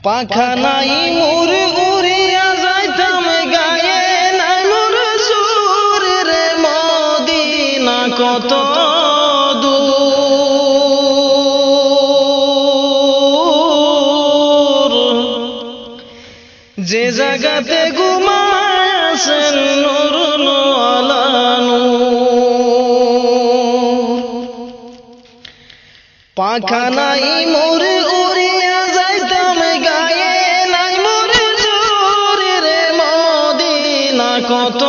পাখা নাই মোর উড়িয়া যাইতাম গায়ে নাই মোর সুর রে মদিনা কত দূর যে জায়গাতে ঘুমায় আছেন নূর আলা নূর পাখা নাই মোর উড়িয়া যাইতাম গায়ে নাই মোর সুর রে মদিনা কত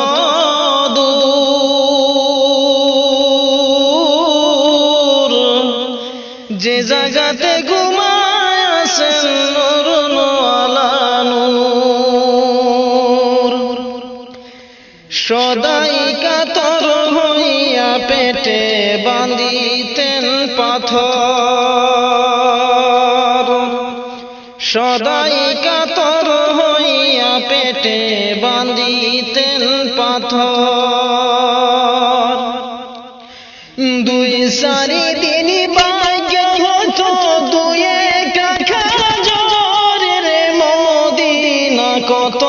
দূর যে জায়গাতে ঘুমায় আছেন নূর আলা নূর সদাই কাতর হইয়া পেটে বাঁধিতেন পাথর সদাই কাতর হইয়া পেটে বাঁধিতেন পাথর দুই সারি দিন ভাগ্য হতো দুই কাখা জোর রে মদিনা কত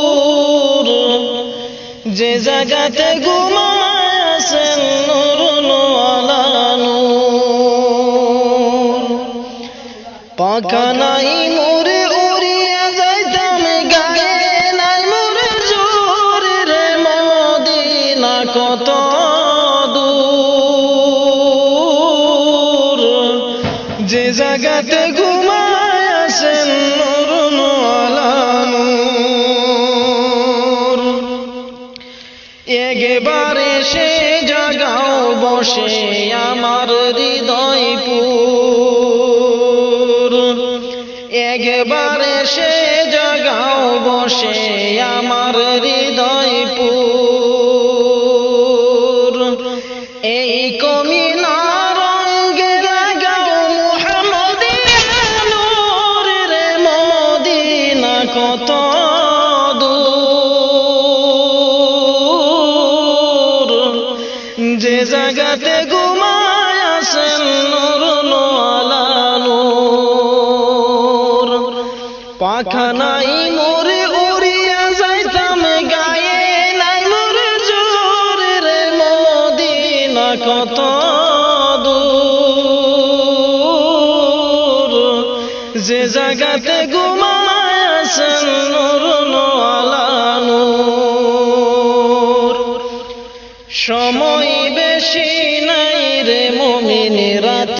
দূর যে জায়গাতে ঘুমায় আছেন নূর আলা নূর পাখা নাই মোর উড়িয়া যাইতাম গায়ে নাই মোর সুর রে মদিনা কত দূর যে জায়গাতে ঘুমায় আছেন নূর আলা নূর একবারে সে জাগাও বসে আমার হৃদয়পুর একবারে সে জাগাও বসে আমার হৃদয়পুর এই কমিনার রঙে লাগাও মুহাম্মদিয়া নূর রে মদিনা কত দূর যে জায়গাতে ঘুমায় আছেন নূর আলা নূর পাখা নাই মোর উড়িয়া যাইতাম গায়ে নাই মোর সুর রে মদিনা কত দূর যে জায়গাতে ঘুমায় আছেন